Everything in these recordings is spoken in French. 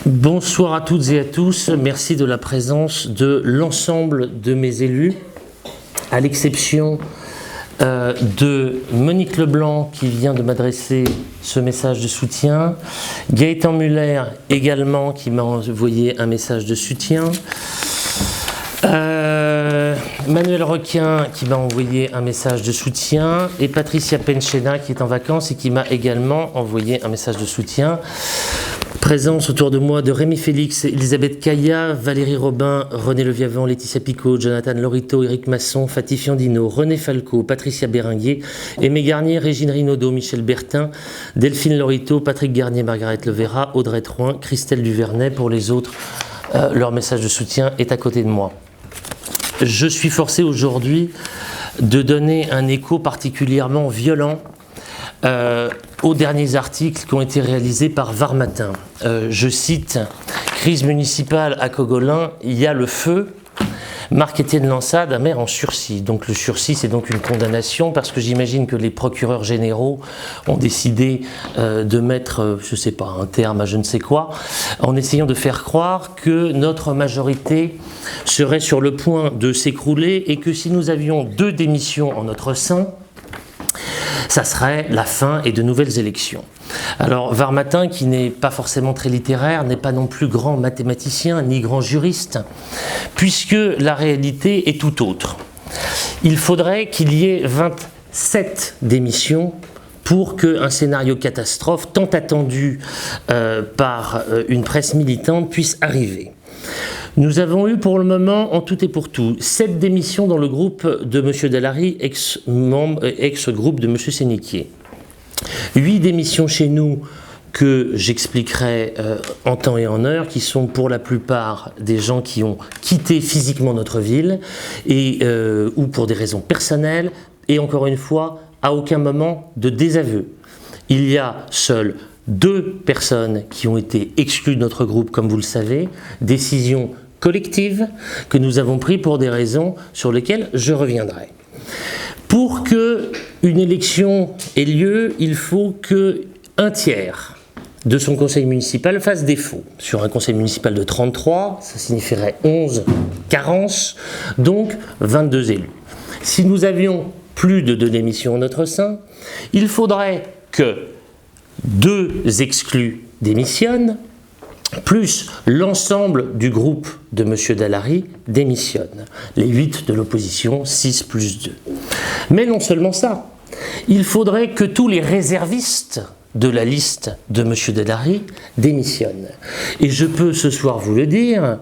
Bonsoir à toutes et à tous. Merci de la présence de l'ensemble de mes élus, à l'exception de Monique Leblanc qui vient de m'adresser ce message de soutien, Gaëtan Muller également qui m'a envoyé un message de soutien, Manuel Requin qui m'a envoyé un message de soutien et Patricia Penchena qui est en vacances et qui m'a également envoyé un message de soutien. Présence autour de moi de Rémi Félix, Elisabeth Caillat, Valérie Robin, René Leviavant, Laetitia Picot, Jonathan Lorito, Éric Masson, Fatih Fiandino, René Falco, Patricia Béringuier, Aimé Garnier, Régine Rinaudot, Michel Bertin, Delphine Lorito, Patrick Garnier, Margaret Levera, Audrey Troin, Christelle Duvernay. Pour les autres, leur message de soutien est à côté de moi. Je suis forcé aujourd'hui de donner un écho particulièrement violent aux derniers articles qui ont été réalisés par Var Matin. Je cite « Crise municipale à Cogolin, il y a le feu ». Marc-Étienne Lansade, un maire en sursis. Donc le sursis, c'est donc une condamnation parce que j'imagine que les procureurs généraux ont décidé de mettre, je ne sais pas, un terme à je ne sais quoi, en essayant de faire croire que notre majorité serait sur le point de s'écrouler et que si nous avions 2 démissions en notre sein, ça serait la fin et de nouvelles élections. Alors Var Matin, qui n'est pas forcément très littéraire, n'est pas non plus grand mathématicien ni grand juriste, puisque la réalité est tout autre. Il faudrait qu'il y ait 27 démissions pour qu'un scénario catastrophe tant attendu par une presse militante puisse arriver. Nous avons eu pour le moment, en tout et pour tout, 7 démissions dans le groupe de M. Dallary, ex-groupe de M. Sénéquier. 8 démissions chez nous que j'expliquerai en temps et en heure, qui sont pour la plupart des gens qui ont quitté physiquement notre ville et, ou pour des raisons personnelles, et encore une fois, à aucun moment de désaveu. Il y a seules 2 personnes qui ont été exclues de notre groupe, comme vous le savez, décision collective que nous avons prise pour des raisons sur lesquelles je reviendrai. Pour qu'une élection ait lieu, il faut qu'un tiers de son conseil municipal fasse défaut. Sur un conseil municipal de 33, ça signifierait 11 carences, donc 22 élus. Si nous avions plus de 2 démissions en notre sein, il faudrait que 2 exclus démissionnent, plus l'ensemble du groupe de M. Dallary démissionne. Les 8 de l'opposition, 6 plus 2. Mais non seulement ça, il faudrait que tous les réservistes de la liste de M. Dallary démissionnent. Et je peux ce soir vous le dire,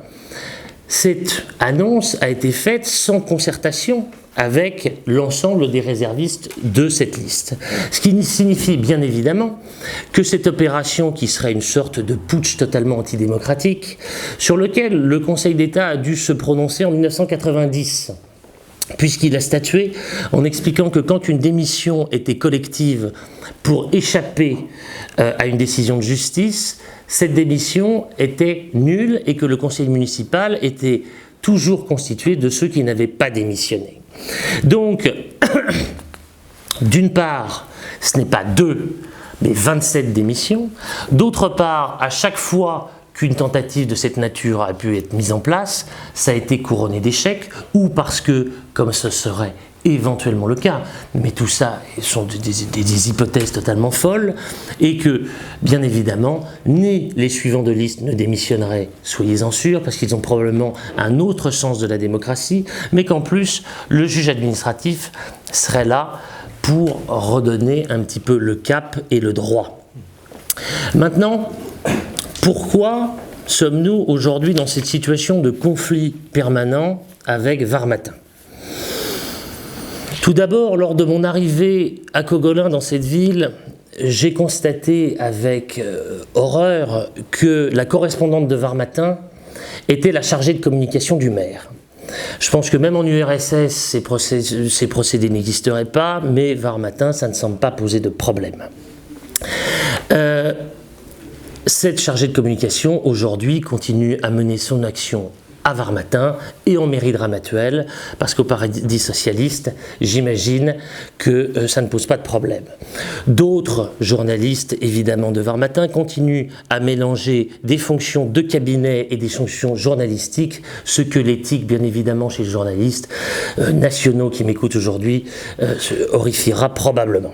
cette annonce a été faite sans concertation avec l'ensemble des réservistes de cette liste. Ce qui signifie bien évidemment que cette opération, qui serait une sorte de putsch totalement antidémocratique, sur lequel le Conseil d'État a dû se prononcer en 1990, puisqu'il a statué en expliquant que quand une démission était collective pour échapper à une décision de justice, cette démission était nulle et que le conseil municipal était toujours constitué de ceux qui n'avaient pas démissionné. Donc, d'une part, ce n'est pas 2, mais 27 démissions. D'autre part, à chaque fois qu'une tentative de cette nature a pu être mise en place, ça a été couronné d'échecs, ou parce que, comme ce serait éventuellement le cas, mais tout ça sont des hypothèses totalement folles, et que, bien évidemment, ni les suivants de liste ne démissionneraient, soyez-en sûrs, parce qu'ils ont probablement un autre sens de la démocratie, mais qu'en plus, le juge administratif serait là pour redonner un petit peu le cap et le droit. Maintenant, pourquoi sommes-nous aujourd'hui dans cette situation de conflit permanent avec Var Matin ? Tout d'abord, lors de mon arrivée à Cogolin, dans cette ville, j'ai constaté avec horreur que la correspondante de Var Matin était la chargée de communication du maire. Je pense que même en URSS, ces procédés n'existeraient pas, mais Var Matin, ça ne semble pas poser de problème. Cette chargée de communication, aujourd'hui, continue à mener son action à Var Matin et en mairie Dramatuelle, parce qu'au paradis socialiste, j'imagine que ça ne pose pas de problème. D'autres journalistes, évidemment, de Var Matin continuent à mélanger des fonctions de cabinet et des fonctions journalistiques, ce que l'éthique, bien évidemment, chez les journalistes nationaux qui m'écoutent aujourd'hui, horrifiera probablement.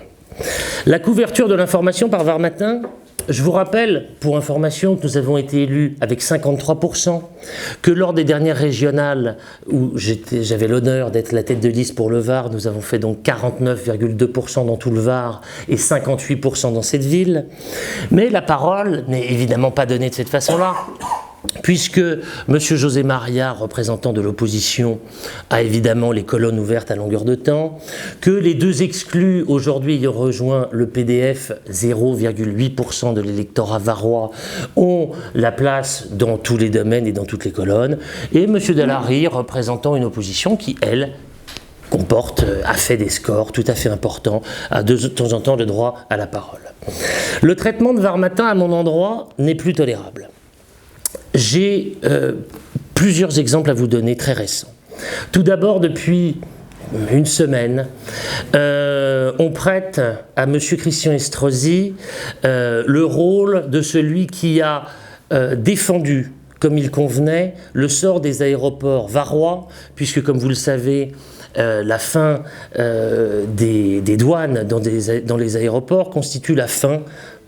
La couverture de l'information par Var Matin, je vous rappelle, pour information, que nous avons été élus avec 53%, que lors des dernières régionales, où j'avais l'honneur d'être la tête de liste pour le Var, nous avons fait donc 49,2% dans tout le Var et 58% dans cette ville. Mais la parole n'est évidemment pas donnée de cette façon-là, puisque M. José Maria, représentant de l'opposition, a évidemment les colonnes ouvertes à longueur de temps, que les deux exclus aujourd'hui ayant rejoint le PDF, 0,8% de l'électorat varois, ont la place dans tous les domaines et dans toutes les colonnes, et M. Dallary, représentant une opposition qui, elle, a fait des scores tout à fait importants, a de temps en temps le droit à la parole. Le traitement de Var Matin à mon endroit n'est plus tolérable. J'ai plusieurs exemples à vous donner très récents. Tout d'abord, depuis une semaine, on prête à M. Christian Estrosi le rôle de celui qui a défendu, comme il convenait, le sort des aéroports varois, puisque, comme vous le savez, la fin des douanes dans les aéroports constitue la fin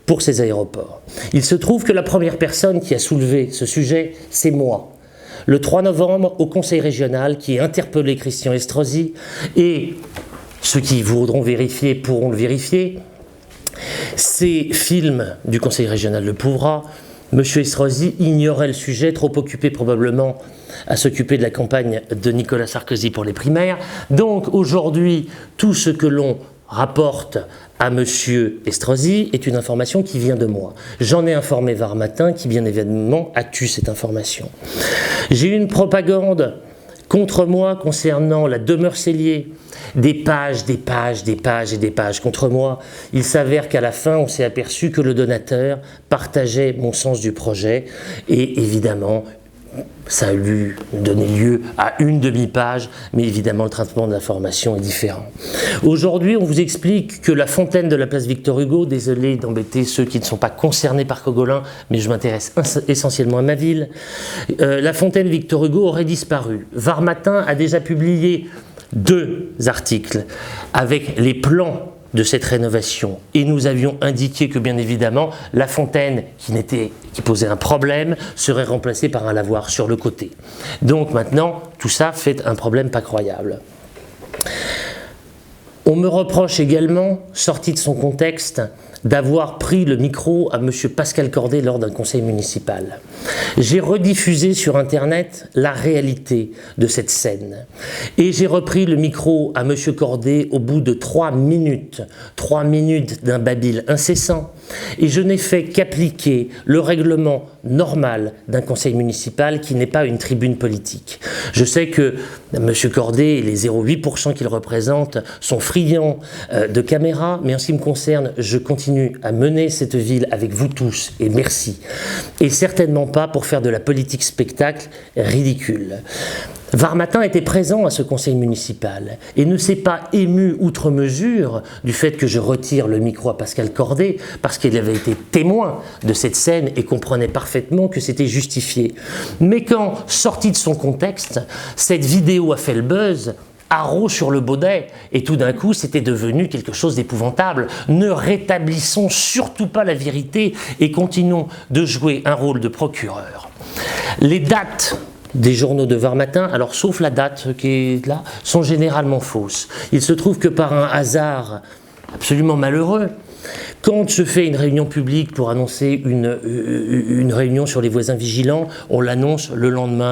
pour ces aéroports. Il se trouve que la première personne qui a soulevé ce sujet, c'est moi. Le 3 novembre, au Conseil régional, qui a interpellé Christian Estrosi, et ceux qui voudront vérifier pourront le vérifier, ces films du Conseil régional le prouvera. M. Estrosi ignorait le sujet, trop occupé probablement à s'occuper de la campagne de Nicolas Sarkozy pour les primaires. Donc aujourd'hui, tout ce que l'on rapporte à M. Estrosi est une information qui vient de moi. J'en ai informé Var Matin qui, bien évidemment, a tué cette information. J'ai eu une propagande contre moi concernant la demeure Cellier. Des pages et des pages contre moi. Il s'avère qu'à la fin, on s'est aperçu que le donateur partageait mon sens du projet et évidemment, ça a donné lieu à une demi-page, mais évidemment le traitement de l'information est différent. Aujourd'hui, on vous explique que la fontaine de la place Victor Hugo, désolé d'embêter ceux qui ne sont pas concernés par Cogolin, mais je m'intéresse essentiellement à ma ville, la fontaine Victor Hugo aurait disparu. Var Matin a déjà publié 2 articles avec les plans de cette rénovation. Et nous avions indiqué que, bien évidemment, la fontaine qui posait un problème serait remplacée par un lavoir sur le côté. Donc maintenant, tout ça fait un problème pas croyable. On me reproche également, sorti de son contexte, d'avoir pris le micro à M. Pascal Cordet lors d'un conseil municipal. J'ai rediffusé sur Internet la réalité de cette scène. Et j'ai repris le micro à M. Cordet au bout de 3 minutes d'un babil incessant. Et je n'ai fait qu'appliquer le règlement normal d'un conseil municipal qui n'est pas une tribune politique. Je sais que M. Cordet et les 0,8% qu'il représente sont friands de caméras, mais en ce qui me concerne, je continue à mener cette ville avec vous tous, et merci. Et certainement pas pour faire de la politique spectacle ridicule. Var Matin était présent à ce conseil municipal et ne s'est pas ému outre mesure du fait que je retire le micro à Pascal Cordet parce qu'il avait été témoin de cette scène et comprenait parfaitement que c'était justifié. Mais quand, sorti de son contexte, cette vidéo a fait le buzz, haro sur le baudet, et tout d'un coup c'était devenu quelque chose d'épouvantable. Ne rétablissons surtout pas la vérité et continuons de jouer un rôle de procureur. Les dates des journaux de Var Matin, alors sauf la date qui est là, sont généralement fausses. Il se trouve que par un hasard absolument malheureux, quand se fait une réunion publique pour annoncer une réunion sur les voisins vigilants, on l'annonce le lendemain